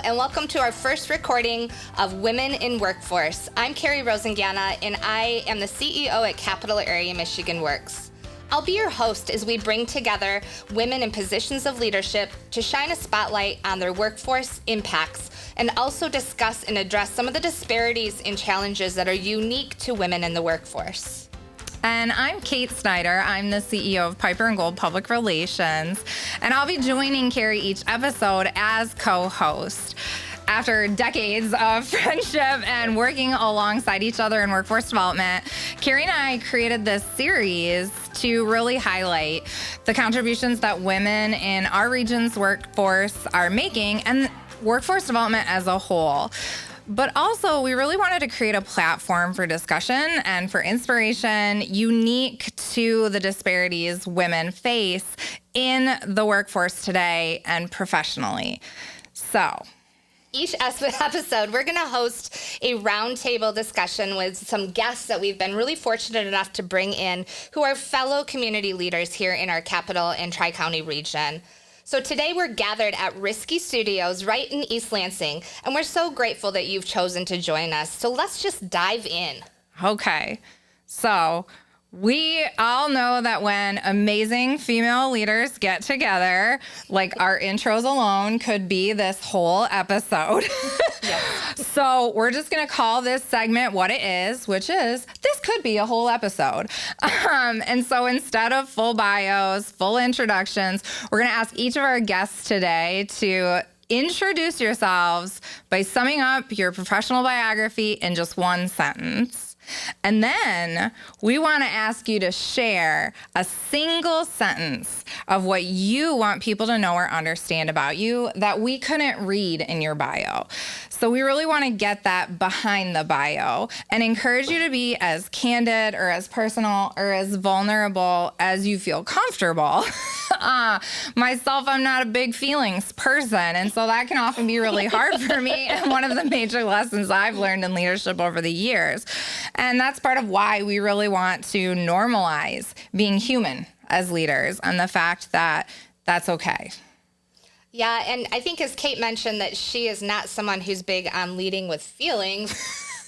and welcome to our first recording of Women in Workforce. I'm Carrie Rosingana, and I am the CEO at Capital Area Michigan Works. I'll be your host as we bring together women in positions of leadership to shine a spotlight on their workforce impacts and also discuss and address some of the disparities and challenges that are unique to women in the workforce. And I'm Kate Snyder. I'm the CEO of Piper and Gold Public Relations, and I'll be joining Carrie each episode as co-host. After decades of friendship and working alongside each other in workforce development, Carrie and I created this series to really highlight the contributions that women in our region's workforce are making and workforce development as a whole. But also, we really wanted to create a platform for discussion and for inspiration unique to the disparities women face in the workforce today and professionally. So, each episode, we're going to host a roundtable discussion with some guests that we've been really fortunate enough to bring in who are fellow community leaders here in our Capital and Tri-County region. So today we're gathered at Risky Studios right in East Lansing, and we're so grateful that you've chosen to join us. So let's just dive in. Okay, so we all know that when amazing female leaders get together, like our intros alone could be this whole episode. Yes. So we're just going to call this segment what it is, which is this could be a whole episode. And so instead of full bios, full introductions, we're going to ask each of our guests today to introduce yourselves by summing up your professional biography in just one sentence. And then we want to ask you to share a single sentence of what you want people to know or understand about you that we couldn't read in your bio. So we really want to get that behind the bio and encourage you to be as candid or as personal or as vulnerable as you feel comfortable. Myself, I'm not a big feelings person, and so that can often be really hard for me, and one of the major lessons I've learned in leadership over the years. And that's part of why we really want to normalize being human as leaders and the fact that that's okay. Yeah, and I think as Kate mentioned that she is not someone who's big on leading with feelings.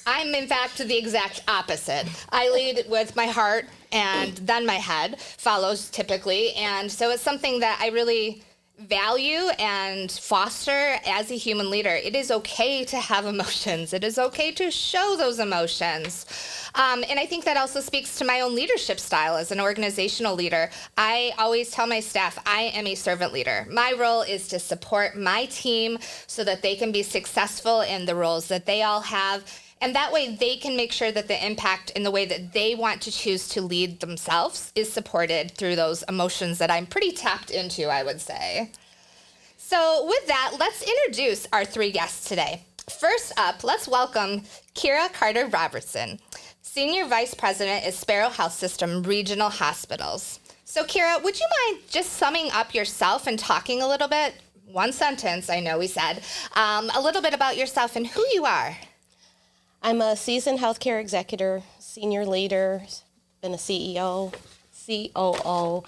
I'm, in fact, the exact opposite. I lead with my heart, and then my head follows typically. And so it's something that I really value and foster as a human leader. It is okay to have emotions. It is okay to show those emotions. And I think that also speaks to my own leadership style as an organizational leader. I always tell my staff, I am a servant leader. My role is to support my team so that they can be successful in the roles that they all have. And that way they can make sure that the impact in the way that they want to choose to lead themselves is supported through those emotions that I'm pretty tapped into, I would say. So with that, let's introduce our three guests today. First up, let's welcome Kira Carter-Robertson, Senior Vice President at Sparrow Health System Regional Hospitals. So Kira, would you mind just summing up yourself and talking a little bit, one sentence, I know we said, a little bit about yourself and who you are? I'm a seasoned healthcare executive, senior leader, been a CEO, COO,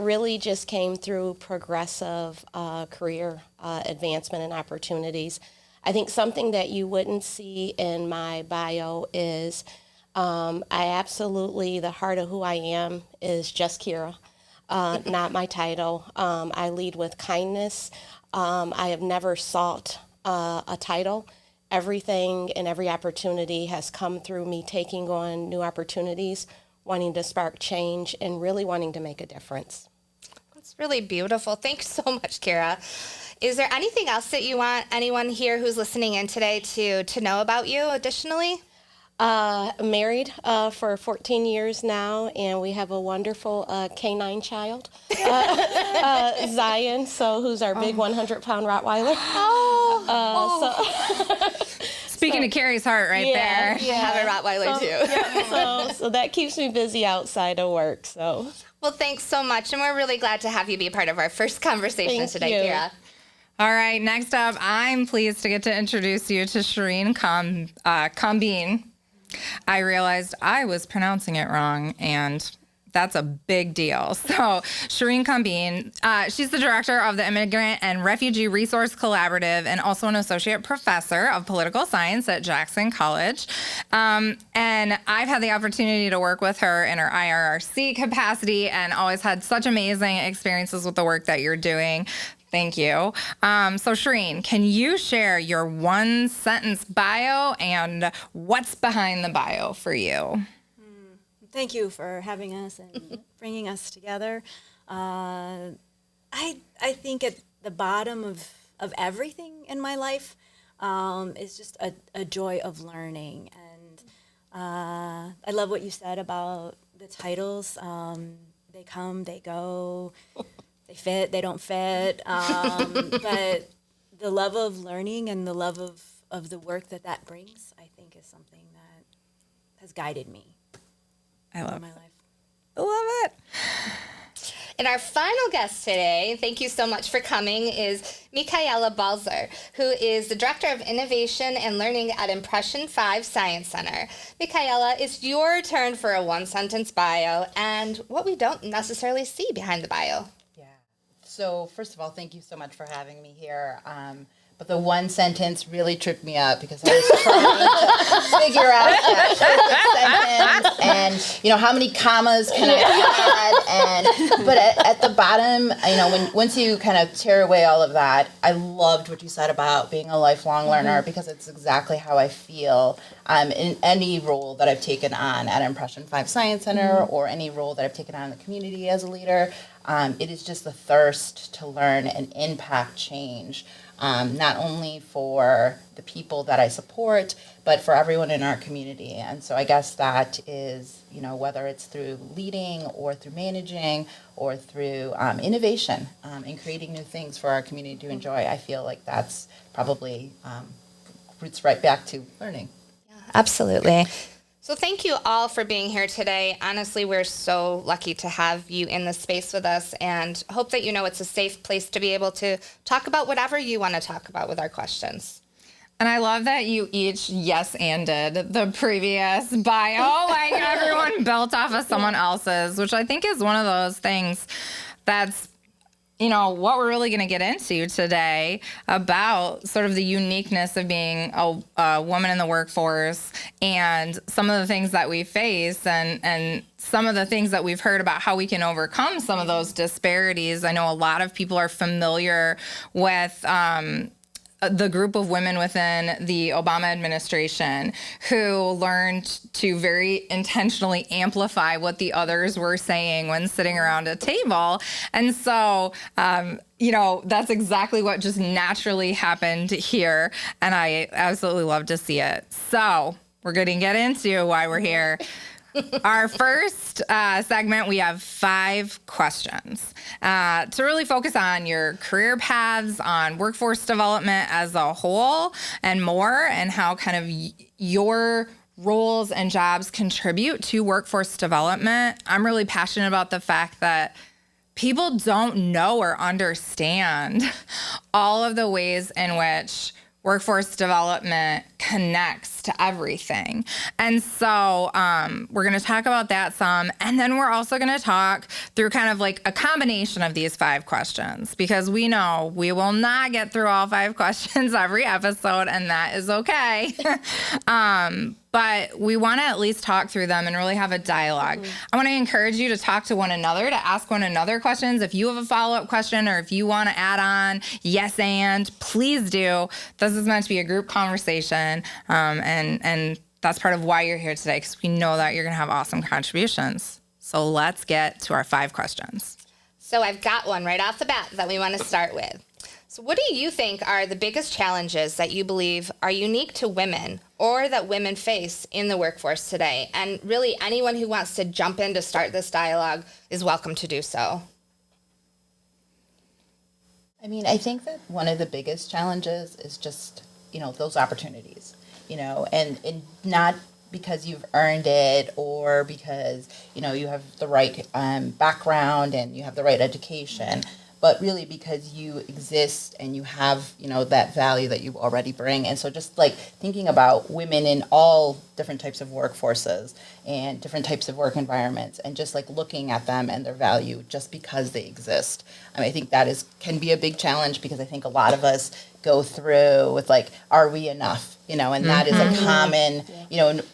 really just came through progressive career advancement and opportunities. I think something that you wouldn't see in my bio is I absolutely, the heart of who I am is just Kira, not my title. I lead with kindness. I have never sought a title. Everything and every opportunity has come through me taking on new opportunities, wanting to spark change, and really wanting to make a difference. That's really beautiful. Thanks so much, Kira. Is there anything else that you want anyone here who's listening in today to know about you additionally? Married for 14 years now, and we have a wonderful canine child, Zion, who's our big 100-pound Rottweiler. Speaking of Carrie's heart there. Yeah. I have a Rottweiler too. So that keeps me busy outside of work. So. Well, thanks so much, and we're really glad to have you be a part of our first conversation today, Kira. All right, next up, I'm pleased to get to introduce you to Shirin Kambin. I realized I was pronouncing it wrong, and That's a big deal. So Shirin Kambin, she's the director of the Immigrant and Refugee Resource Collaborative and also an associate professor of political science at Jackson College. And I've had the opportunity to work with her in her IRRC capacity and always had such amazing experiences with the work that you're doing. Thank you. So Shirin, can you share your one sentence bio and what's behind the bio for you? Thank you for having us and bringing us together. I think at the bottom of everything in my life is just a joy of learning. And I love what you said about the titles. They come, they go, they fit, they don't fit. But the love of learning and the love of the work that brings, I think is something that has guided me. I love my life. I love it. And our final guest today, thank you so much for coming, is Micaela Balzer, who is the Director of Innovation and Learning at Impression 5 Science Center. Micaela, it's your turn for a one-sentence bio and what we don't necessarily see behind the bio. Yeah. So first of all, thank you so much for having me here. But the one sentence really tripped me up because I was trying to figure out that perfect sentence and, how many commas can I add? But at the bottom, once you kind of tear away all of that, I loved what you said about being a lifelong learner because it's exactly how I feel in any role that I've taken on at Impression 5 Science Center or any role that I've taken on in the community as a leader. It is just the thirst to learn and impact change. Not only for the people that I support, but for everyone in our community. And so I guess that is, whether it's through leading or through managing or through innovation and creating new things for our community to enjoy, I feel like that's probably roots right back to learning. Yeah, absolutely. So thank you all for being here today. Honestly, we're so lucky to have you in this space with us and hope that it's a safe place to be able to talk about whatever you want to talk about with our questions. And I love that you each yes-anded the previous bio. Like everyone built off of someone else's, which I think is one of those things that's what we're really going to get into today about sort of the uniqueness of being a woman in the workforce and some of the things that we face and some of the things that we've heard about how we can overcome some of those disparities. I know a lot of people are familiar with the group of women within the Obama administration who learned to very intentionally amplify what the others were saying when sitting around a table. And so, that's exactly what just naturally happened here. And I absolutely love to see it. So we're going to get into why we're here. Our first segment, we have 5 questions to really focus on your career paths, on workforce development as a whole, and more, and how kind of your roles and jobs contribute to workforce development. I'm really passionate about the fact that people don't know or understand all of the ways in which workforce development connects to everything. And so we're going to talk about that some. And then we're also going to talk through kind of like a combination of these 5 questions, because we know we will not get through all 5 questions every episode, and that is okay. But we want to at least talk through them and really have a dialogue. I want to encourage you to talk to one another, to ask one another questions. If you have a follow-up question or if you want to add on, yes, and please do. This is meant to be a group conversation, and that's part of why you're here today, because we know that you're going to have awesome contributions. So let's get to our 5 questions. So I've got one right off the bat that we want to start with. So what do you think are the biggest challenges that you believe are unique to women or that women face in the workforce today? And really, anyone who wants to jump in to start this dialogue is welcome to do so. I think that one of the biggest challenges is just, those opportunities, and not because you've earned it or because, you have the right background and you have the right education. but really because you exist and you have, that value that you already bring. And so just like thinking about women in all different types of workforces and different types of work environments, and just like looking at them and their value just because they exist. I mean, I think that can be a big challenge, because I think a lot of us go through with like, are we enough? And that is a common,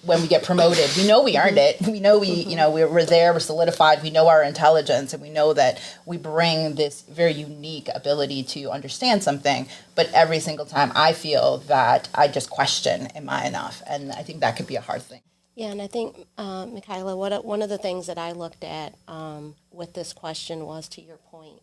when we get promoted, we know we earned it. We know we're there, we're solidified, we know our intelligence, and we know that we bring this very unique ability to understand something. But every single time I feel that I just question, am I enough? And I think that could be a hard thing. Yeah, and I think, Micaela, one of the things that I looked at with this question was, to your point,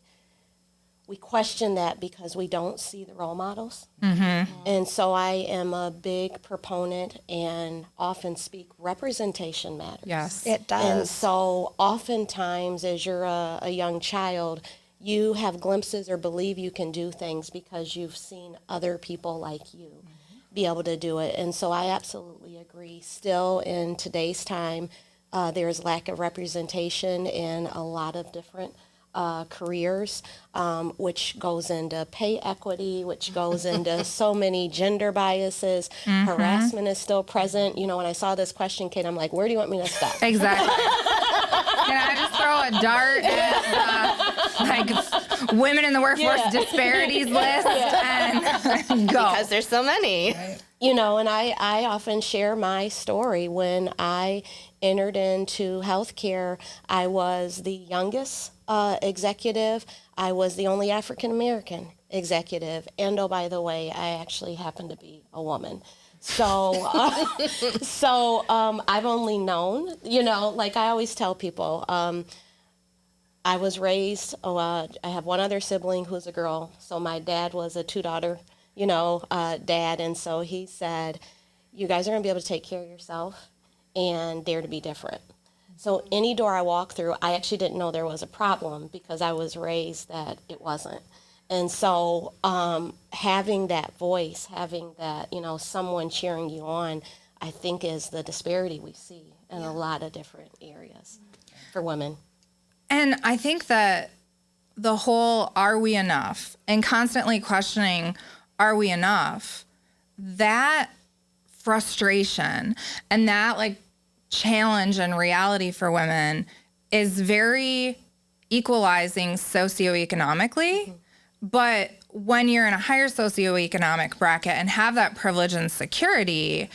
we question that because we don't see the role models. Mm-hmm. And so I am a big proponent and often speak, representation matters. Yes, it does. And so oftentimes as you're a young child, you have glimpses or believe you can do things because you've seen other people like you be able to do it. And so I absolutely agree. Still in today's time, there's lack of representation in a lot of different careers, which goes into pay equity, which goes into so many gender biases. Harassment is still present. When I saw this question, Kate, I'm like, where do you want me to stop? Exactly. Can I just throw a dart at women in the workforce disparities list and go? Because there's so many. Right. And I often share my story. When I entered into healthcare, I was the youngest executive. I was the only African American executive. And oh, by the way, I actually happen to be a woman. So, I've only known, like I always tell people, I was raised, I have one other sibling who's a girl. So my dad was a two-daughter, dad. And so he said, you guys are going to be able to take care of yourself and dare to be different. So any door I walk through, I actually didn't know there was a problem because I was raised that it wasn't. And so having that voice, having that, someone cheering you on, I think is the disparity we see in a lot of different areas for women. And I think that the whole are we enough and constantly questioning are we enough, that frustration and that like challenge and reality for women is very equalizing socioeconomically. But when you're in a higher socioeconomic bracket and have that privilege and security,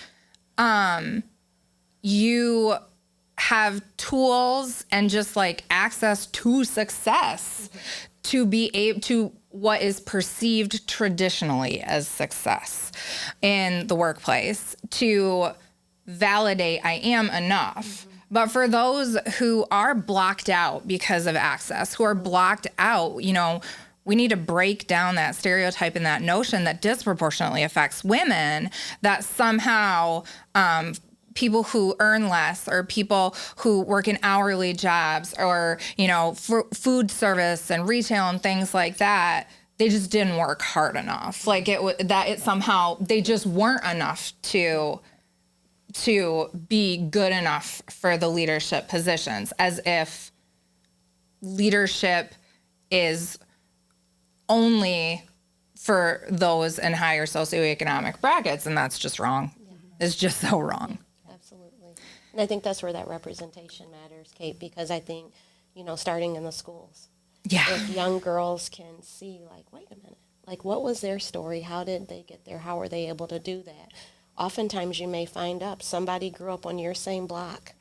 you have tools and just like access to success to be able to what is perceived traditionally as success in the workplace to validate I am enough. But for those who are blocked out because of access, who are blocked out, we need to break down that stereotype and that notion that disproportionately affects women, that somehow people who earn less or people who work in hourly jobs or, food service and retail and things like that, they just didn't work hard enough. Like somehow they just weren't enough to be good enough for the leadership positions, as if leadership is only for those in higher socioeconomic brackets, and that's just wrong. It's just so wrong. Absolutely. And I think that's where that representation matters, Kate, because I think, starting in the schools, if young girls can see, like, wait a minute, like, what was their story? How did they get there? How were they able to do that? Oftentimes you may find up somebody grew up on your same block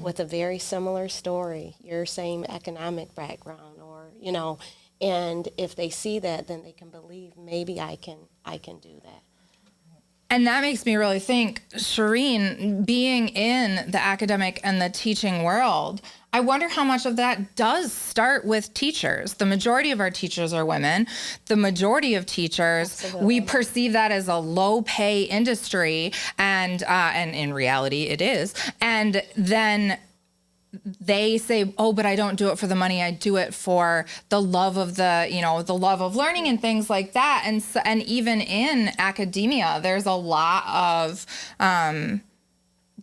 with a very similar story, your same economic background, or, and if they see that, then they can believe maybe I can do that. And that makes me really think, Shirin, being in the academic and the teaching world, I wonder how much of that does start with teachers. The majority of our teachers are women. The majority of teachers, we perceive that as a low-pay industry, and in reality it is. And then they say, oh, but I don't do it for the money. I do it for the love of the love of learning and things like that. And even in academia, there's a lot of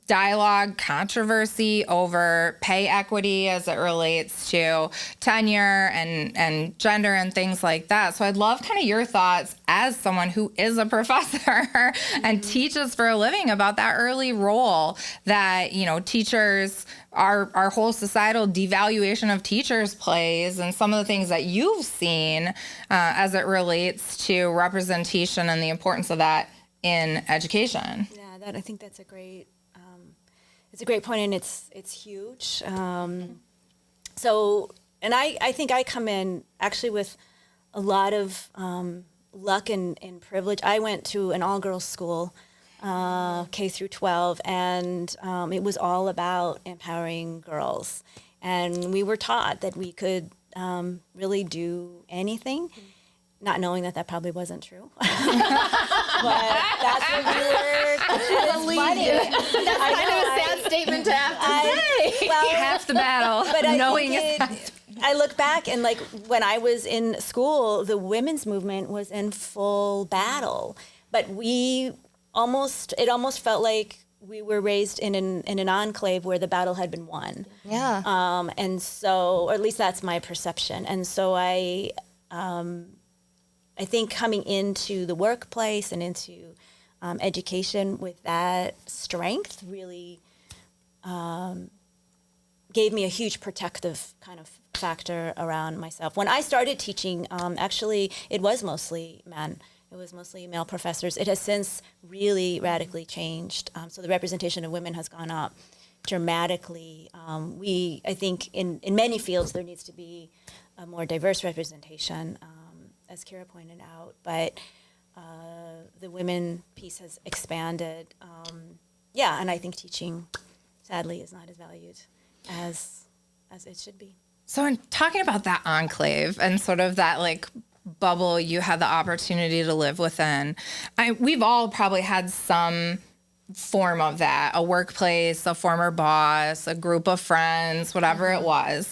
dialogue, controversy over pay equity as it relates to tenure and gender and things like that. So I'd love kind of your thoughts as someone who is a professor and teaches for a living about that early role that, you know, teachers, our whole societal devaluation of teachers plays, and some of the things that you've seen as it relates to representation and the importance of that in education. Yeah, I think that's a great. It's a great point, and it's huge. So, and I think I come in actually with a lot of luck and privilege. I went to an all-girls school, K through 12, and it was all about empowering girls. And we were taught that we could really do anything, not knowing that probably wasn't true. But that's what we were believing. That's kind of a sad statement to have to say. Well, Half the battle, but knowing I look back and, like, when I was in school, the women's movement was in full battle, but it almost felt like we were raised in an enclave where the battle had been won. Yeah. And so, or at least that's my perception. And so I think coming into the workplace and into education with that strength really gave me a huge protective kind of factor around myself. When I started teaching, actually, it was mostly men. It was mostly male professors. It has since really radically changed. So the representation of women has gone up dramatically. I think in many fields there needs to be a more diverse representation, as Kara pointed out. But the women piece has expanded. And I think teaching, sadly, is not as valued as it should be. So in talking about that enclave and sort of that like bubble you had the opportunity to live within, we've all probably had some form of that, a workplace, a former boss, a group of friends, whatever it was.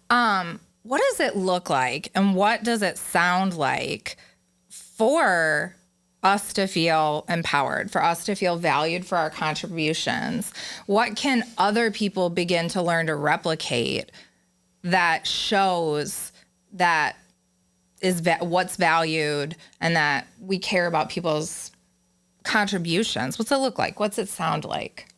What does it look like and what does it sound like for us to feel empowered, for us to feel valued for our contributions? What can other people begin to learn to replicate that shows that is what's valued and that we care about people's contributions? What's it look like? What's it sound like?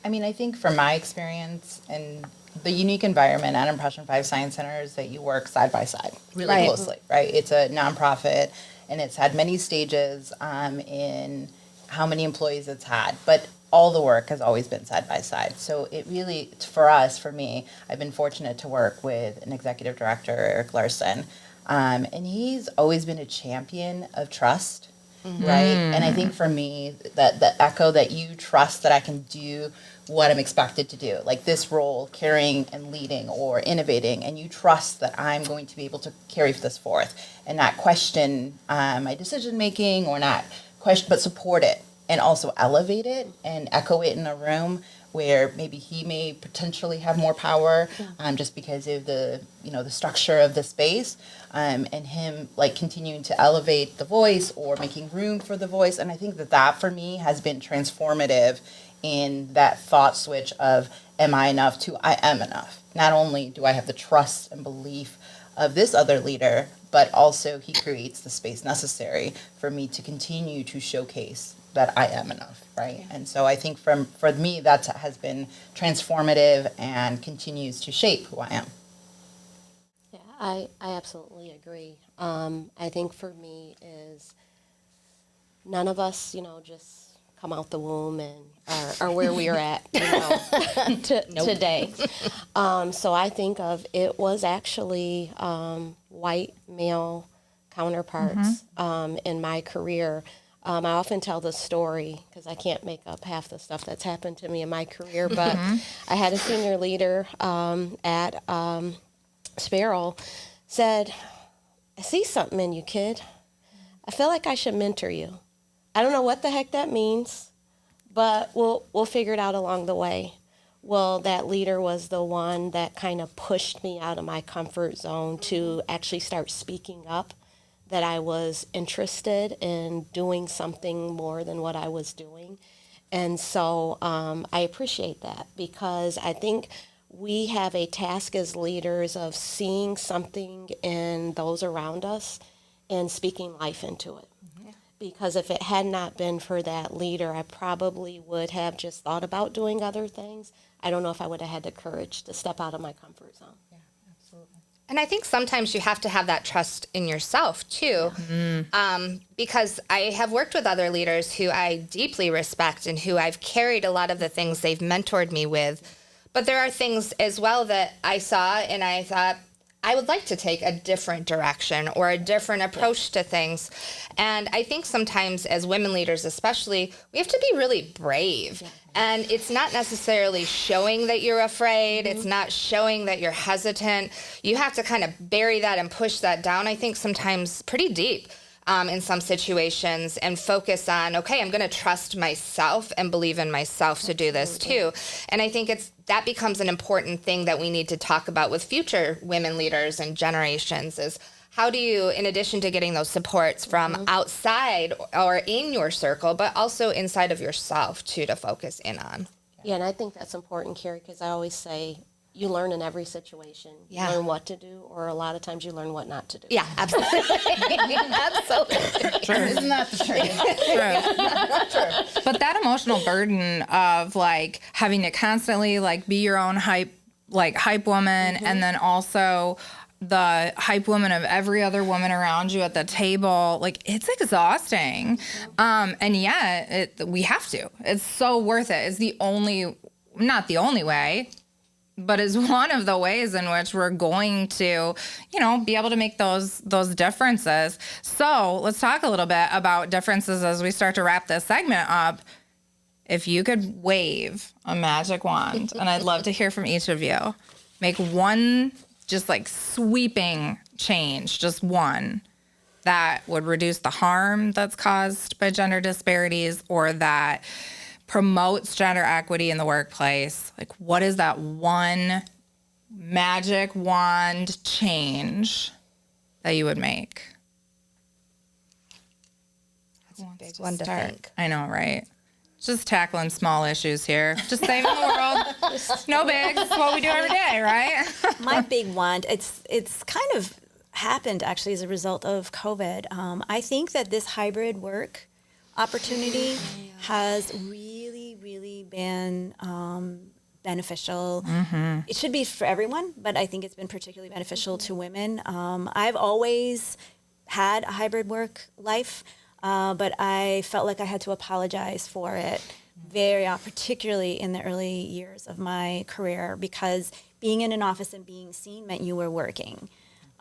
I mean, I think from my experience and the unique environment at Impression 5 Science Center is that you work side by side really closely, right? It's a nonprofit and it's had many stages in how many employees it's had, but all the work has always been side by side. So it really, for me, I've been fortunate to work with an executive director, Eric Larson, and he's always been a champion of trust, right? And I think for me, that the echo that you trust that I can do what I'm expected to do, like this role, carrying and leading or innovating, and you trust that I'm going to be able to carry this forth and not question my decision making or not question, but support it and also elevate it and echo it in a room where maybe he may potentially have more power just because of the structure of the space, and him like continuing to elevate the voice or making room for the voice. And I think that for me has been transformative in that thought switch of am I enough to I am enough. Not only do I have the trust and belief of this other leader, but also he creates the space necessary for me to continue to showcase that I am enough, right? Yeah. And so I think for me, that has been transformative and continues to shape who I am. Yeah, I absolutely agree. I think for me is none of us, just come out the womb and are where we are at, today. So I think of it was actually white male counterparts in my career. I often tell the story because I can't make up half the stuff that's happened to me in my career, but I had a senior leader at Sparrow said, I see something in you, kid. I feel like I should mentor you. I don't know what the heck that means, but we'll figure it out along the way. Well, that leader was the one that kind of pushed me out of my comfort zone to actually start speaking up, that I was interested in doing something more than what I was doing. And so I appreciate that, because I think we have a task as leaders of seeing something in those around us and speaking life into it. Because if it had not been for that leader, I probably would have just thought about doing other things. I don't know if I would have had the courage to step out of my comfort zone. Yeah, absolutely. And I think sometimes you have to have that trust in yourself too, because I have worked with other leaders who I deeply respect and who I've carried a lot of the things they've mentored me with. But there are things as well that I saw and I thought, I would like to take a different direction or a different approach to things. And I think sometimes as women leaders especially, we have to be really brave. And it's not necessarily showing that you're afraid. It's not showing that you're hesitant. You have to kind of bury that and push that down, I think, sometimes pretty deep. In some situations, and focus on, okay, I'm going to trust myself and believe in myself to do this too. And I think that becomes an important thing that we need to talk about with future women leaders and generations is how do you, in addition to getting those supports from outside or in your circle, but also inside of yourself too, to focus in on. Yeah, and I think that's important, Carrie, because I always say you learn in every situation. Yeah. You learn what to do, or a lot of times you learn what not to do. Yeah, absolutely. Absolutely. Isn't that the truth? True. But that emotional burden of like having to constantly like be your own hype woman, and then also the hype woman of every other woman around you at the table, like it's exhausting. And yet we have to. It's so worth it. It's not the only way, but is one of the ways in which we're going to, be able to make those differences. So let's talk a little bit about differences as we start to wrap this segment up. If you could wave a magic wand, and I'd love to hear from each of you, make one just like sweeping change, just one that would reduce the harm that's caused by gender disparities or that promotes gender equity in the workplace. Like, what is that one magic wand change that you would make? That's a big one to think. I know, right? Just tackling small issues here. Just saving the world. No bigs. It's what we do every day, right? My big one, it's kind of happened actually as a result of COVID. I think that this hybrid work opportunity has really been beneficial. It should be for everyone, but I think it's been particularly beneficial to women. I've always had a hybrid work life, but I felt like I had to apologize for it particularly in the early years of my career, because being in an office and being seen meant you were working.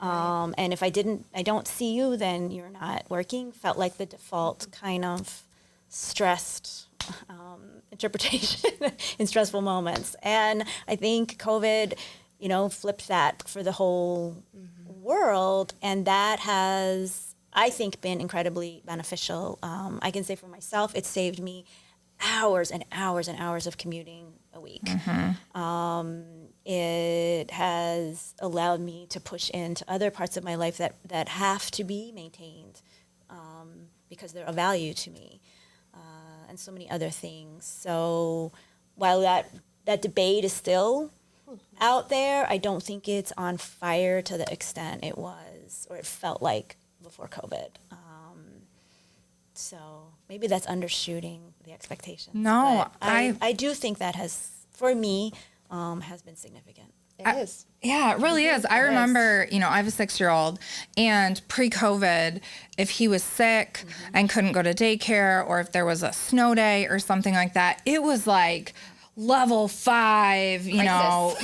And if I don't see you, then you're not working, felt like the default kind of stressed interpretation in stressful moments. And I think COVID, flipped that for the whole world. And that has, I think, been incredibly beneficial. I can say for myself, it saved me hours and hours and hours of commuting a week. It has allowed me to push into other parts of my life that have to be maintained because they're of value to me, and so many other things. So while that debate is still out there, I don't think it's on fire to the extent it was or it felt like before COVID. So maybe that's undershooting the expectations. No, but I do think that has, for me, has been significant. It is. Yeah, it really is. I remember, I have a 6-year-old, and pre-COVID, if he was sick and couldn't go to daycare, or if there was a snow day or something like that, it was like level 5, yes,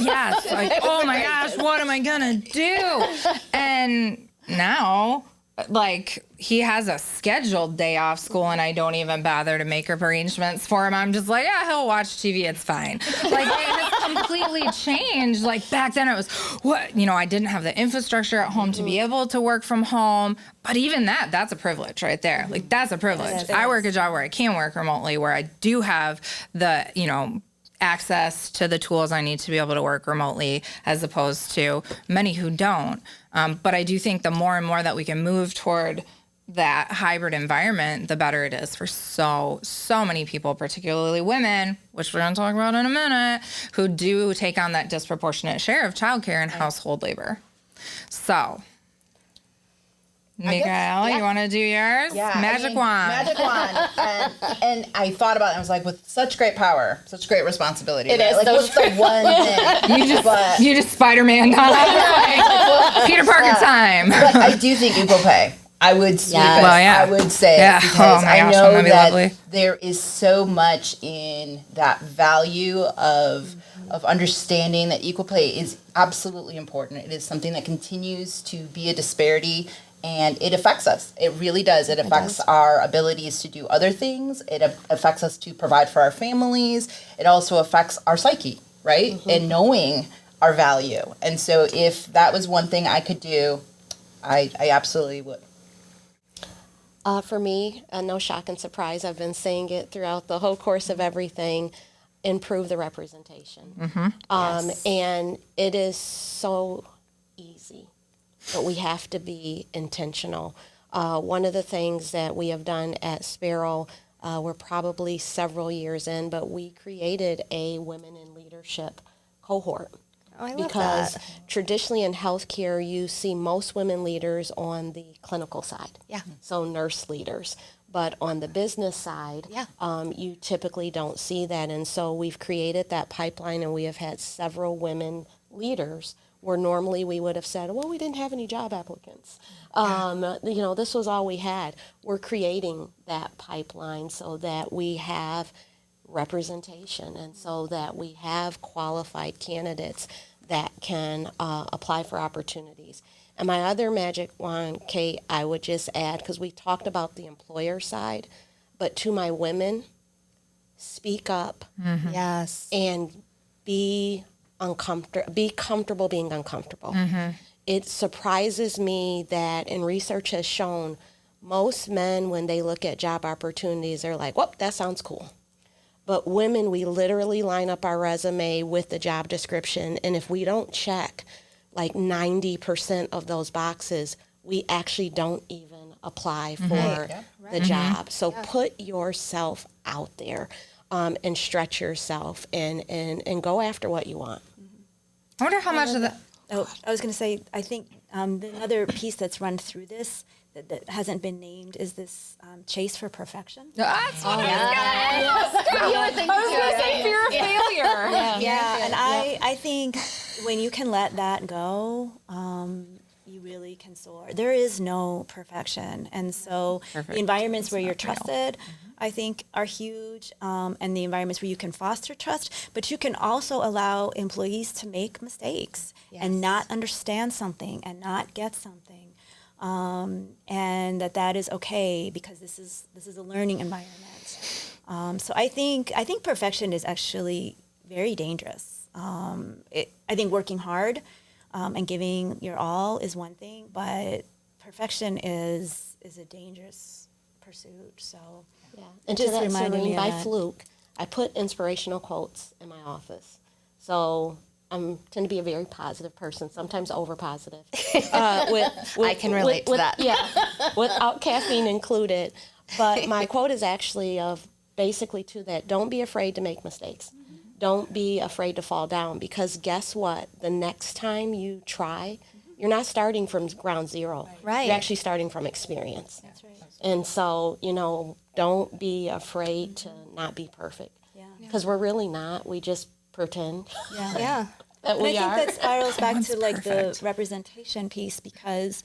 like, oh my gosh, what am I gonna do? And now, like, he has a scheduled day off school and I don't even bother to make arrangements for him. I'm just like, yeah, he'll watch TV. It's fine. Like, it has completely changed. Like, back then it was, I didn't have the infrastructure at home to be able to work from home. But even that's a privilege right there. Like, that's a privilege. I work a job where I can work remotely, where I do have the, access to the tools I need to be able to work remotely, as opposed to many who don't. But I do think the more and more that we can move toward that hybrid environment, the better it is for so many people, particularly women, which we're going to talk about in a minute, who do take on that disproportionate share of childcare and household labor. So, Micaela, you want to do yours? Yeah, Magic wand. Magic wand. And I thought about it. I was like, with such great power, such great responsibility. It right? is Like, so what's the one thing? You just Spider-Man Peter Parker time. But I do think equal pay. I would speak. Yes. Well, yeah. I would say Yeah. it because Oh my I gosh, know that'd be that lovely. there is so much in that value of understanding that equal pay is absolutely important. It is something that continues to be a disparity, and it affects us. It really does. It affects our abilities to do other things. It affects us to provide for our families. It also affects our psyche, right? And knowing our value. And so if that was one thing I could do, I absolutely would. For me, no shock and surprise, I've been saying it throughout the whole course of everything, improve the representation. And it is so easy, but we have to be intentional. One of the things that we have done at Sparrow, we're probably several years in, but we created a women in leadership cohort. Oh, I love Because that. traditionally in healthcare, you see most women leaders on the clinical side. Yeah. So nurse leaders. But on the business side, Yeah. you typically don't see that. And so we've created that pipeline, and we have had several women leaders where normally we would have said, well, we didn't have any job applicants. This was all we had. We're creating that pipeline so that we have representation and so that we have qualified candidates that can apply for opportunities. And my other magic wand, Kate, I would just add, because we talked about the employer side, but to my women, speak up Yes. and be comfortable being uncomfortable. It surprises me that, and research has shown, most men, when they look at job opportunities, they're like, whoop, that sounds cool. But women, we literally line up our resume with the job description, and if we don't check like 90% of those boxes, we actually don't even apply for the job. So put yourself out there and stretch yourself and go after what you want. I wonder how much of that. Oh, I was going to say, I think another piece that's run through this that hasn't been named is this chase for perfection. That's what I was going to say. Fear of failure. Yeah, and I think when you can let that go, you really can soar. There is no perfection. And so the environments where you're trusted, I think, are huge, and the environments where you can foster trust, but you can also allow employees to make mistakes and not understand something and not get something. And that is okay because this is a learning environment. So I think perfection is actually very dangerous. I think working hard and giving your all is one thing, but perfection is a dangerous pursuit. So And just to that, reminded me Shirin, of by that. fluke, I put inspirational quotes in my office. So I tend to be a very positive person, sometimes over positive. I can relate to that. Yeah, without caffeine included. But my quote is actually of basically to that: don't be afraid to make mistakes. Don't be afraid to fall down, because guess what? The next time you try, you're not starting from ground zero. Right. You're actually starting from experience. that's right. And so, don't be afraid to not be perfect. Yeah. Because we're really not. We just pretend Yeah. that And we I are. think that spirals back to like the representation piece, because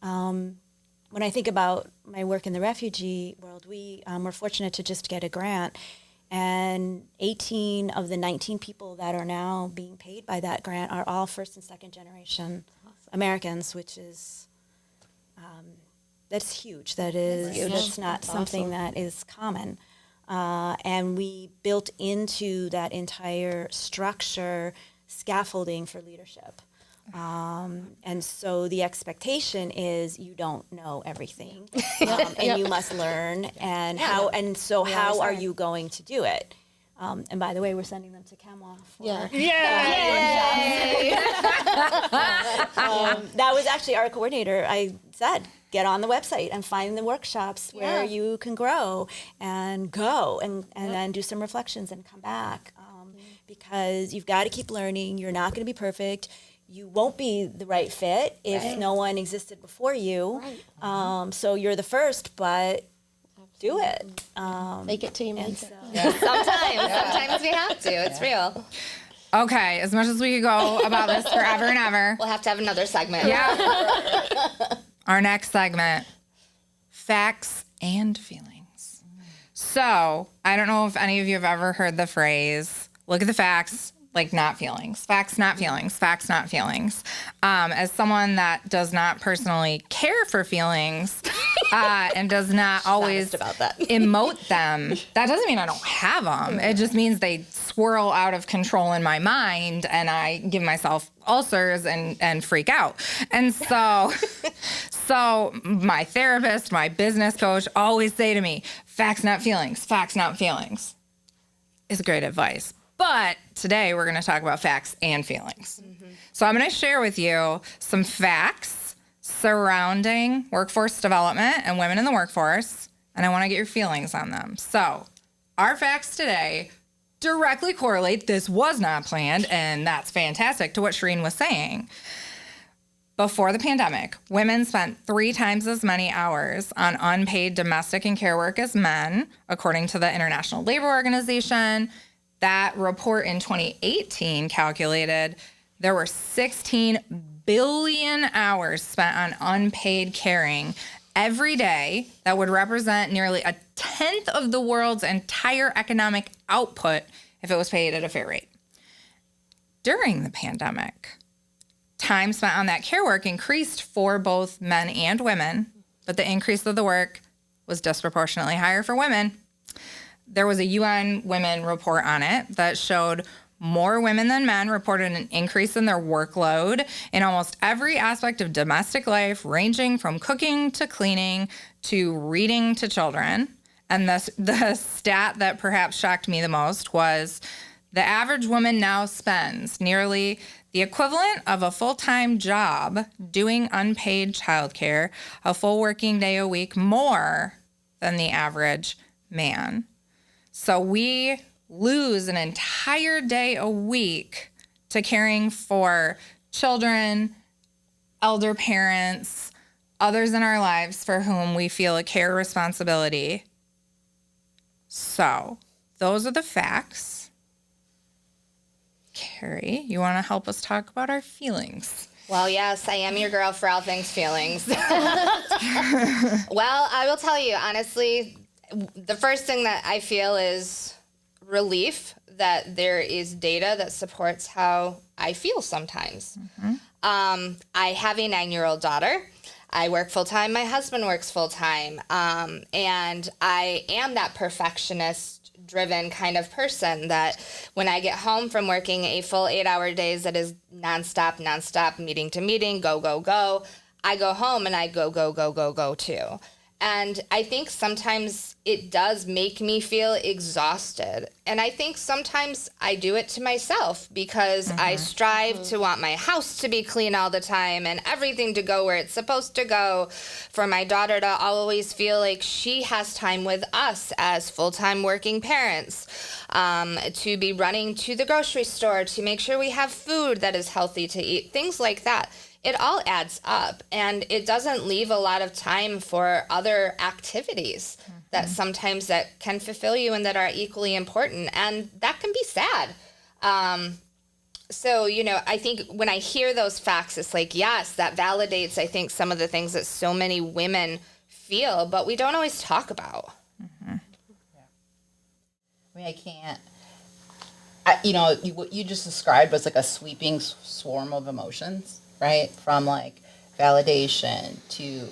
when I think about my work in the refugee world, we were fortunate to just get a grant, and 18 of the 19 people that are now being paid by that grant are all first and second generation Americans, which is that's huge. That's not something that is common. And we built into that entire structure scaffolding for leadership. And so the expectation is you don't know everything, and you must learn. And how are you going to do it? And by the way, we're sending them to ChemWa for that was actually our coordinator. I said, get on the website and find the workshops where you can grow and go and then do some reflections and come back. Because you've got to keep learning. You're not going to be perfect. You won't be the right fit if no one existed before you. So you're the first, but do it. Make it till you make it. Sometimes we have to. It's real. Okay, as much as we could go about this forever and ever. We'll have to have another segment. Yeah. Our next segment, facts and feelings. So I don't know if any of you have ever heard the phrase, look at the facts, like not feelings. Facts, not feelings. Facts, not feelings. As someone that does not personally care for feelings and does not always emote them, that doesn't mean I don't have them. It just means they swirl out of control in my mind and I give myself ulcers and freak out. And so my therapist, my business coach always say to me, facts, not feelings. Facts, not feelings. Is great advice. But today we're going to talk about facts and feelings. So I'm going to share with you some facts surrounding workforce development and women in the workforce, and I want to get your feelings on them. So our facts today directly correlate, this was not planned, and that's fantastic, to what Shirin was saying. Before the pandemic, women spent 3 times as many hours on unpaid domestic and care work as men, according to the International Labor Organization. That report in 2018 calculated there were 16 billion hours spent on unpaid caring every day. That would represent nearly a tenth of the world's entire economic output if it was paid at a fair rate. During the pandemic, time spent on that care work increased for both men and women, but the increase of the work was disproportionately higher for women. There was a UN Women report on it that showed more women than men reported an increase in their workload in almost every aspect of domestic life, ranging from cooking to cleaning to reading to children. And the stat that perhaps shocked me the most was the average woman now spends nearly the equivalent of a full-time job doing unpaid childcare, a full working day a week, more than the average man. So we lose an entire day a week to caring for children, elder parents, others in our lives for whom we feel a care responsibility. So those are the facts. Carrie, you want to help us talk about our feelings? Well, yes, I am your girl for all things feelings. Well, I will tell you, honestly, the first thing that I feel is relief that there is data that supports how I feel sometimes. I have a 9-year-old daughter. I work full-time. My husband works full-time. And I am that perfectionist-driven kind of person that when I get home from working a full 8-hour days that is nonstop, meeting to meeting, go, I go home and I go too. And I think sometimes it does make me feel exhausted. And I think sometimes I do it to myself because I strive to want my house to be clean all the time and everything to go where it's supposed to go. For my daughter to always feel like she has time with us as full-time working parents, to be running to the grocery store to make sure we have food that is healthy to eat, things like that. It all adds up, and it doesn't leave a lot of time for other activities that sometimes that can fulfill you and that are equally important, and that can be sad. So, I think when I hear those facts, it's like, yes, that validates, I think, some of the things that so many women feel, but we don't always talk about. I mean, I can't. What you just described was like a sweeping swarm of emotions. Right? From like validation to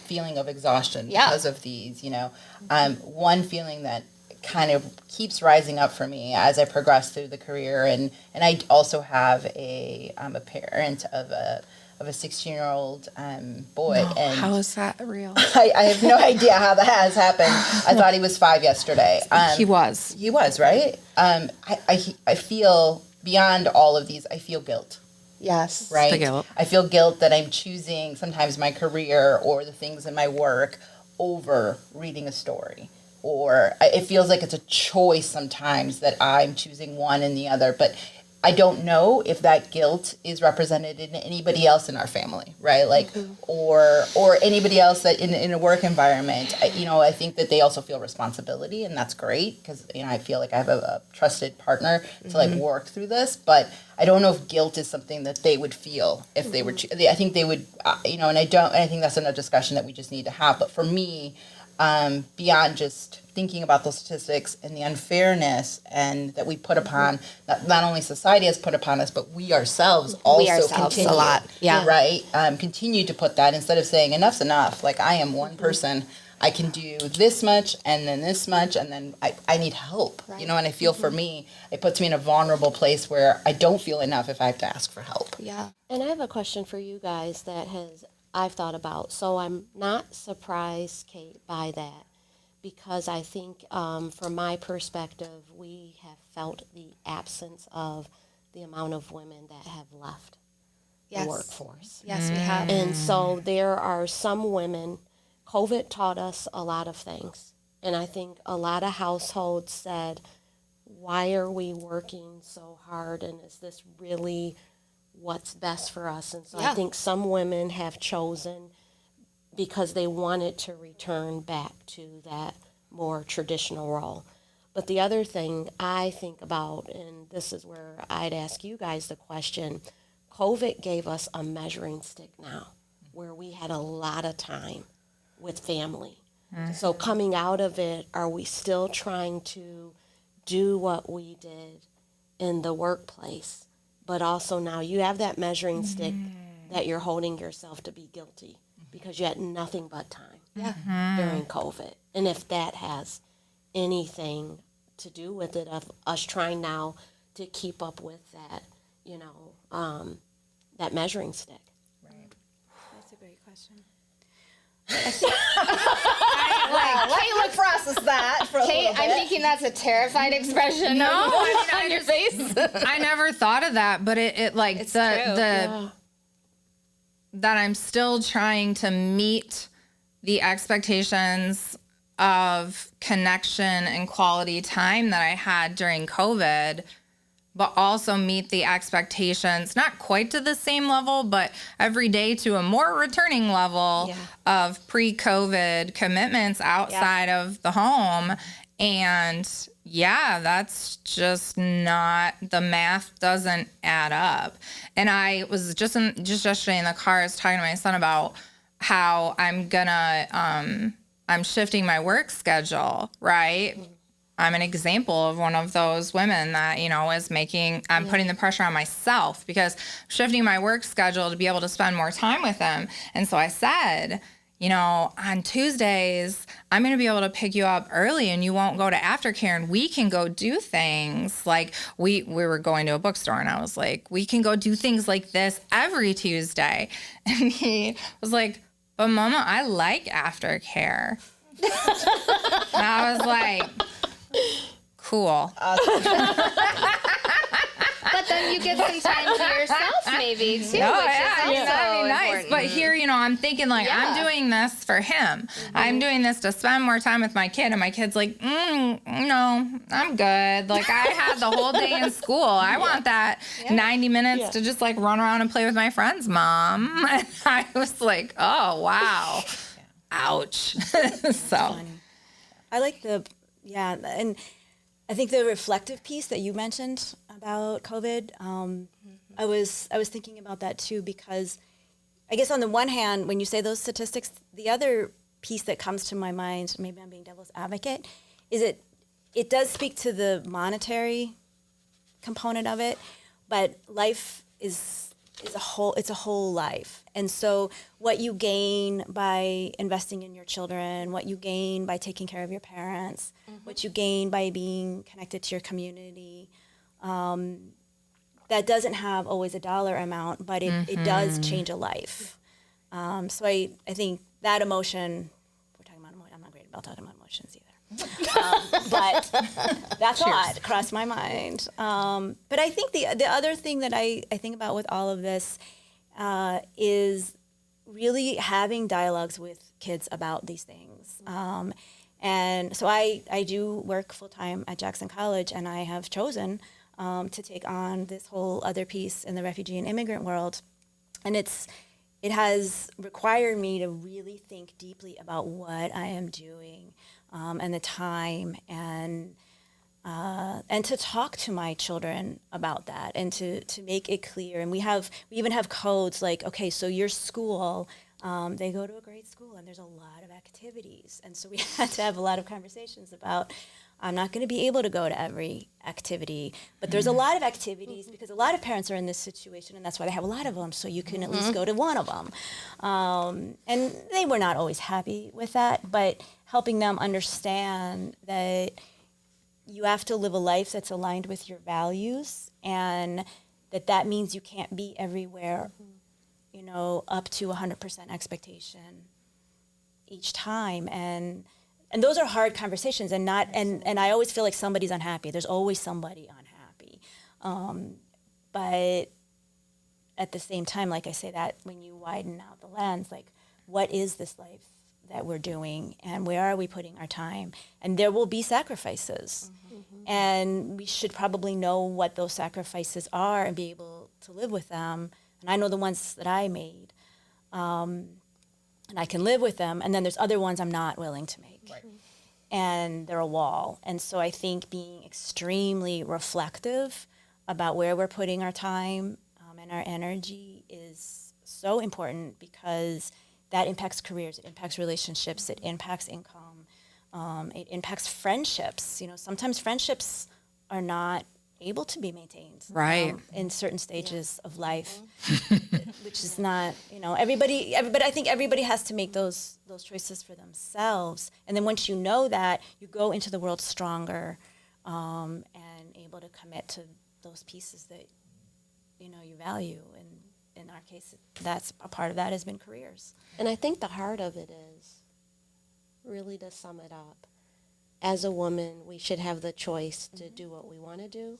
feeling of exhaustion because of these, one feeling that kind of keeps rising up for me as I progress through the career. And I also have I'm a parent of of a 16-year-old boy. And How is that real? I have no idea how that has happened. I thought he was 5 yesterday. He was. He was, right? I feel beyond all of these, I feel guilt. Yes. Right? The guilt. I feel guilt that I'm choosing sometimes my career or the things in my work over reading a story. Or it feels like it's a choice sometimes that I'm choosing one and the other. But I don't know if that guilt is represented in anybody else in our family, right? Like, or anybody else that in a work environment. I think that they also feel responsibility, and that's great because I feel like I have a trusted partner to like work through this. But I don't know if guilt is something that they would feel if they were. I think they would, and I don't. And I think that's another discussion that we just need to have. But for me, beyond just thinking about those statistics and the unfairness and that we put upon not only society has put upon us, but we ourselves also continue a lot. Yeah. Right. Continue to put that instead of saying enough's enough. Like I am one person. I can do this much and then this much and then I need help. Right. And I feel for me, it puts me in a vulnerable place where I don't feel enough if I have to ask for help. Yeah. And I have a question for you guys that I've thought about. So I'm not surprised, Kate, by that. Because I think from my perspective, we have felt the absence of the amount of women that have left the workforce. Yes, we have. And so there are some women, COVID taught us a lot of things. And I think a lot of households said, why are we working so hard? And is this really what's best for us? And so I think some women have chosen because they wanted to return back to that more traditional role. But the other thing I think about, and this is where I'd ask you guys the question, COVID gave us a measuring stick now where we had a lot of time with family. So coming out of it, are we still trying to do what we did in the workplace? But also now you have that measuring stick that you're holding yourself to be guilty because you had nothing but time during COVID. And if that has anything to do with it, of us trying now to keep up with that, that measuring stick. Right. That's a great question. Kate, Let me process that for a Kate, little bit. I'm thinking that's a terrified expression. No, on your face. I never thought of that, but it like It's the true. that I'm still trying to meet the expectations of connection and quality time that I had during COVID, but also meet the expectations, not quite to the same level, but every day to a more returning level of pre-COVID commitments outside of the home. And that's just not, the math doesn't add up. And I was just yesterday in the car, I was talking to my son about how I'm shifting my work schedule, right? I'm an example of one of those women that, is making, I'm putting the pressure on myself because I'm shifting my work schedule to be able to spend more time with them. And so I said, on Tuesdays, I'm going to be able to pick you up early and you won't go to aftercare and we can go do things like we were going to a bookstore and I was like, we can go do things like this every Tuesday. And he was like, but Mama, I like aftercare. And I was like, cool. But then you get some time to yourself, maybe, too. Oh, which yeah, is that'd be nice. important. But here, I'm thinking like, I'm doing this for him. I'm doing this to spend more time with my kid. And my kid's like, no, I'm good. Like, I had the whole day in school. I want that 90 minutes to just like run around and play with my friends, Mom. And I was like, oh, wow. Ouch. So. I like and I think the reflective piece that you mentioned about COVID, I was thinking about that too, because I guess on the one hand, when you say those statistics, the other piece that comes to my mind, maybe I'm being devil's advocate, is it does speak to the monetary component of it, but life is a whole life. And so what you gain by investing in your children, what you gain by taking care of your parents, what you gain by being connected to your community, that doesn't have always a dollar amount, but it does change a life. So I think that emotion, we're talking about emotion, I'm not great about talking about emotions either. But that thought crossed my mind. But I think the other thing that I think about with all of this is really having dialogues with kids about these things. And so I do work full-time at Jackson College, and I have chosen to take on this whole other piece in the refugee and immigrant world. And it has required me to really think deeply about what I am doing and the time, and to talk to my children about that, and to make it clear. And we even have codes like, okay, so your school, they go to a great school and there's a lot of activities. And so we had to have a lot of conversations about, I'm not going to be able to go to every activity, but there's a lot of activities because a lot of parents are in this situation, and that's why they have a lot of them, so you can at least go to one of them. And they were not always happy with that, but helping them understand that you have to live a life that's aligned with your values, and that means you can't be everywhere, up to 100% expectation each time. And those are hard conversations, and I always feel like somebody's unhappy. There's always somebody unhappy. But at the same time, like I say, that when you widen out the lens, like, what is this life that we're doing, and where are we putting our time? And there will be sacrifices. And we should probably know what those sacrifices are and be able to live with them. And I know the ones that I made. And I can live with them, and then there's other ones I'm not willing to make. Right. And they're a wall. And so I think being extremely reflective about where we're putting our time and our energy is so important, because that impacts careers, it impacts relationships, it impacts income, it impacts friendships. Sometimes friendships are not able to be maintained in certain stages of life, which is not, everybody, I think everybody has to make those choices for themselves. And then once you know that, you go into the world stronger and able to commit to those pieces that, you value. And in our case, that's a part of that has been careers. And I think the heart of it is, really to sum it up, as a woman, we should have the choice to do what we want to do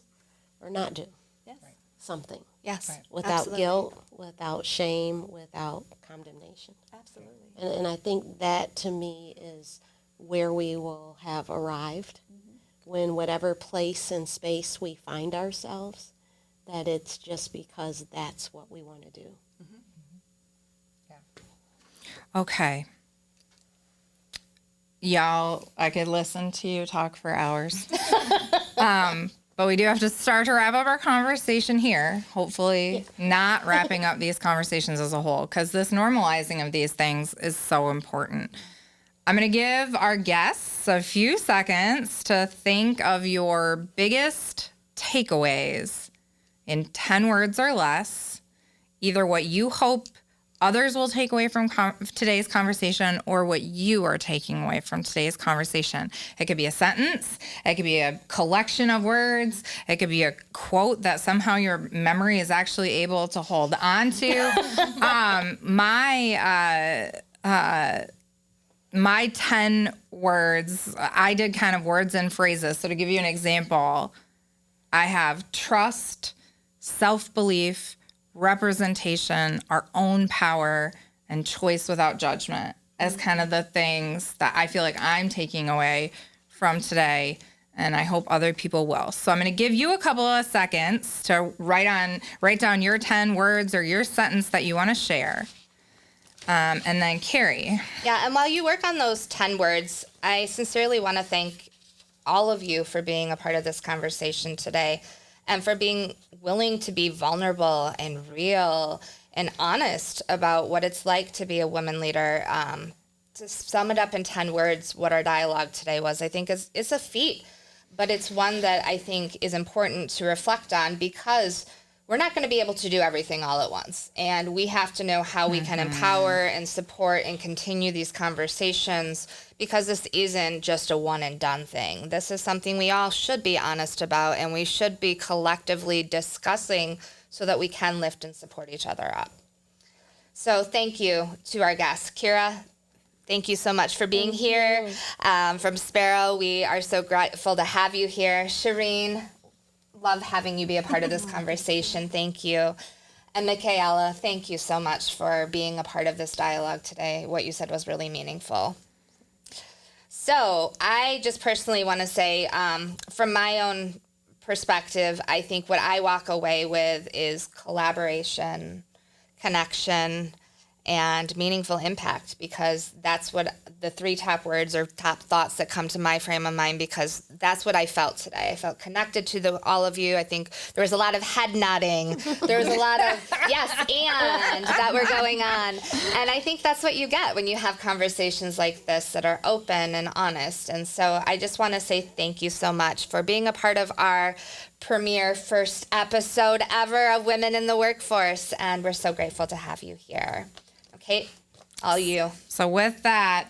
or not do. Yes. Right. Something. Yes. Right. Without Absolutely. guilt, without shame, without condemnation. Absolutely. And I think that, to me, is where we will have arrived, when whatever place and space we find ourselves, that it's just because that's what we want to do. Okay. Y'all, I could listen to you talk for hours. But we do have to start to wrap up our conversation here. Hopefully not wrapping up these conversations as a whole, because this normalizing of these things is so important. I'm going to give our guests a few seconds to think of your biggest takeaways in 10 words or less, either what you hope others will take away from today's conversation, or what you are taking away from today's conversation. It could be a sentence. It could be a collection of words. It could be a quote that somehow your memory is actually able to hold on to. My 10 words, I did kind of words and phrases. So to give you an example, I have trust, self-belief, representation, our own power, and choice without judgment as kind of the things that I feel like I'm taking away from today, and I hope other people will. So I'm going to give you a couple of seconds to write down your 10 words or your sentence that you want to share. And then Carrie. Yeah, and while you work on those 10 words, I sincerely want to thank all of you for being a part of this conversation today, and for being willing to be vulnerable and real and honest about what it's like to be a woman leader. To sum it up in 10 words, what our dialogue today was, I think is a feat, but it's one that I think is important to reflect on, because we're not going to be able to do everything all at once. And we have to know how we can empower and support and continue these conversations, because this isn't just a one and done thing. This is something we all should be honest about, and we should be collectively discussing so that we can lift and support each other up. So thank you to our guests. Kira, thank you so much for being here. From Sparrow, we are so grateful to have you here. Shirin, love having you be a part of this conversation. Thank you. And Micaela, thank you so much for being a part of this dialogue today. What you said was really meaningful. So I just personally want to say, from my own perspective, I think what I walk away with is collaboration, connection, and meaningful impact, because that's what the three top words or top thoughts that come to my frame of mind, because that's what I felt today. I felt connected to all of you. I think there was a lot of head nodding. There was a lot of yes and that were going on. And I think that's what you get when you have conversations like this that are open and honest. And so I just want to say thank you so much for being a part of our premiere first episode ever of Women in the Workforce. And we're so grateful to have you here. Kate, all you. So with that,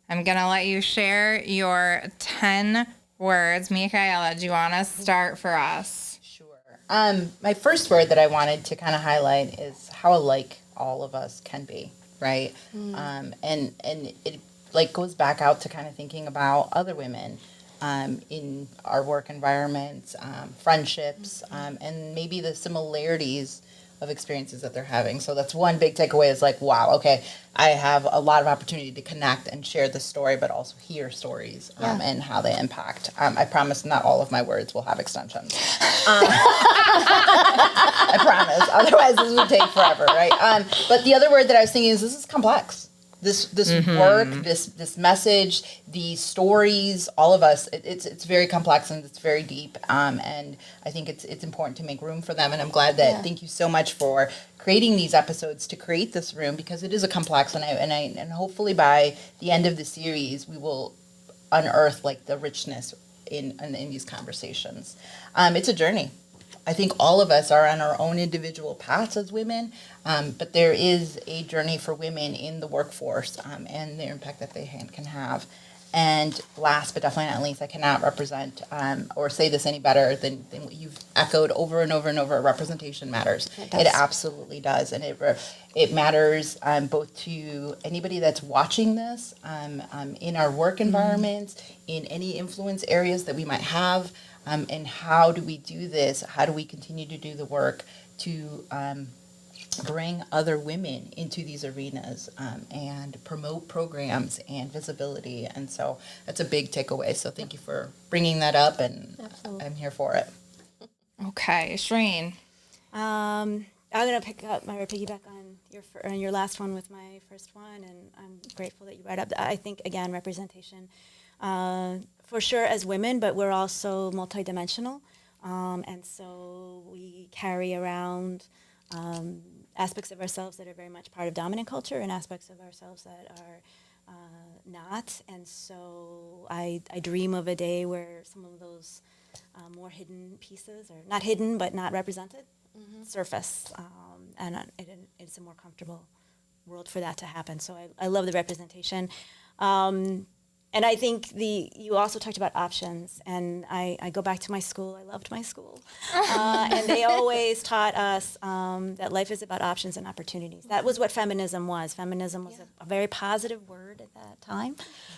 I'm going to let you share your 10 words. Micaela, do you want to start for us? Sure. My first word that I wanted to kind of highlight is how alike all of us can be, right? And it like goes back out to kind of thinking about other women in our work environments, friendships, and maybe the similarities of experiences that they're having. So that's one big takeaway, is like, wow, okay, I have a lot of opportunity to connect and share the story, but also hear stories and how they impact. I promise not all of my words will have extensions. I promise. Otherwise, this would take forever, right? But the other word that I was thinking is this is complex. This work, this message, these stories, all of us, it's very complex and it's very deep. And I think it's important to make room for them. And I'm glad that thank you so much for creating these episodes to create this room, because it is a complex. And hopefully by the end of the series, we will unearth like the richness in these conversations. It's a journey. I think all of us are on our own individual paths as women, but there is a journey for women in the workforce and the impact that they can have. And last but definitely not least, I cannot represent or say this any better than what you've echoed over and over and over. Representation matters. It absolutely does. And it matters both to anybody that's watching this in our work environments, in any influence areas that we might have. And how do we do this? How do we continue to do the work to bring other women into these arenas and promote programs and visibility? And so that's a big takeaway. So thank you for bringing that up, and I'm here for it. Okay, Shirin. I'm going to piggyback on your last one with my first one, and I'm grateful that you brought up. I think, again, representation. For sure as women, but we're also multidimensional. And so we carry around aspects of ourselves that are very much part of dominant culture and aspects of ourselves that are not. And so I dream of a day where some of those more hidden pieces, or not hidden, but not represented, surface. And it's a more comfortable world for that to happen. So I love the representation. And I think you also talked about options, and I go back to my school. I loved my school. And they always taught us that life is about options and opportunities. That was what feminism was. Feminism was a very positive word at that time.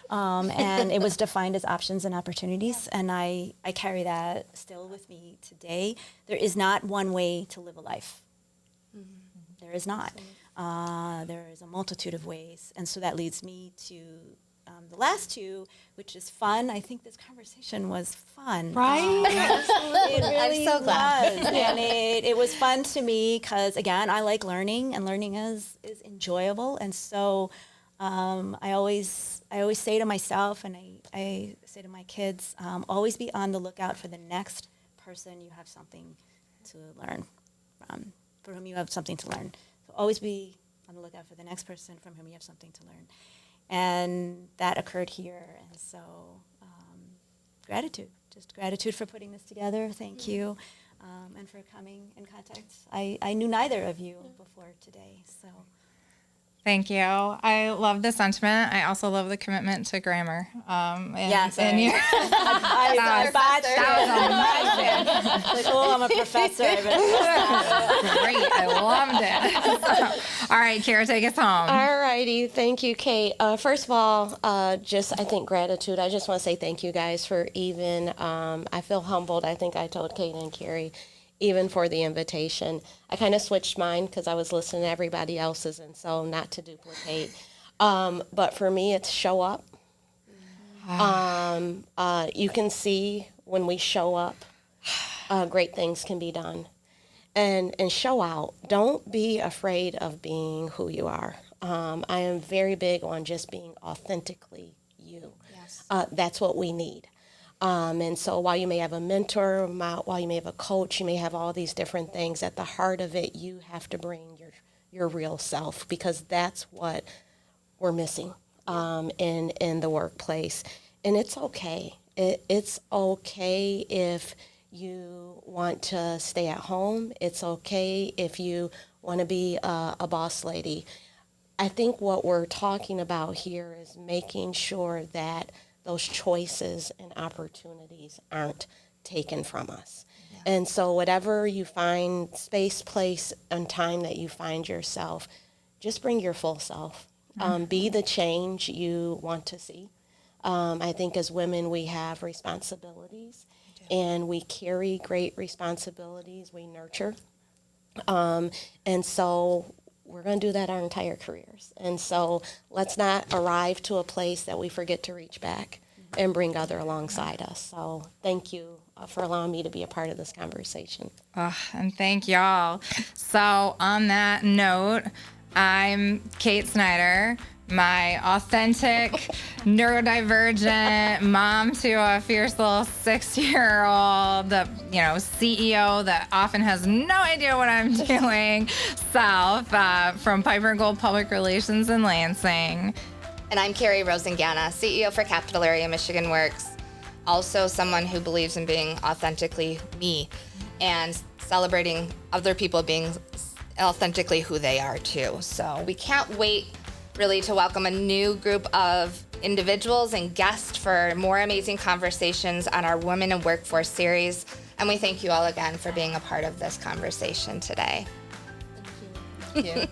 And it was defined as options and opportunities. And I carry that still with me today. There is not one way to live a life. There is not. There is a multitude of ways. And so that leads me to the last two, which is fun. I think this conversation was fun. Right? It really I'm so glad. was. And it was fun to me because, again, I like learning, and learning is enjoyable. And so I always say to myself, and I say to my kids, always be on the lookout for the next person you have something to learn from, for whom you have something to learn. So always be on the lookout for the next person from whom you have something to learn. And that occurred here. And so gratitude for putting this together. Thank you. and for coming in contact. I knew neither of you before today, so. Thank you. I love the sentiment. I also love the commitment to grammar. Yes, and you- I botched it. Like, oh, I'm a professor. Great. I loved it. All right, Kara, take us home. All righty. Thank you, Kate. First of all, just I think gratitude. I just want to say thank you guys for even, I feel humbled. I think I told Kate and Carrie, even for the invitation. I kind of switched mine because I was listening to everybody else's, and so not to duplicate. But for me, it's show up. You can see when we show up, great things can be done. And show out. Don't be afraid of being who you are. I am very big on just being authentically you. Yes. That's what we need. And so while you may have a mentor, while you may have a coach, you may have all these different things, at the heart of it, you have to bring your real self, because that's what we're missing in the workplace. And it's okay. It's okay if you want to stay at home. It's okay if you want to be a boss lady. I think what we're talking about here is making sure that those choices and opportunities aren't taken from us. Yeah. And so whatever you find, space, place, and time that you find yourself, just bring your full self. Be the change you want to see. I think as women, we have responsibilities, and we carry great responsibilities. We nurture. And so we're going to do that our entire careers. And so let's not arrive to a place that we forget to reach back and bring other alongside us. So thank you for allowing me to be a part of this conversation. And thank y'all. So on that note, I'm Kate Snyder, my authentic, neurodivergent mom to a fierce little 6-year-old, CEO that often has no idea what I'm doing, self, from Piper Gold Public Relations in Lansing. And I'm Carrie Rosingana, CEO for Capital Area Michigan Works. Also someone who believes in being authentically me and celebrating other people being authentically who they are too. So we can't wait really to welcome a new group of individuals and guests for more amazing conversations on our Women in Workforce series. And we thank you all again for being a part of this conversation today. Thank you.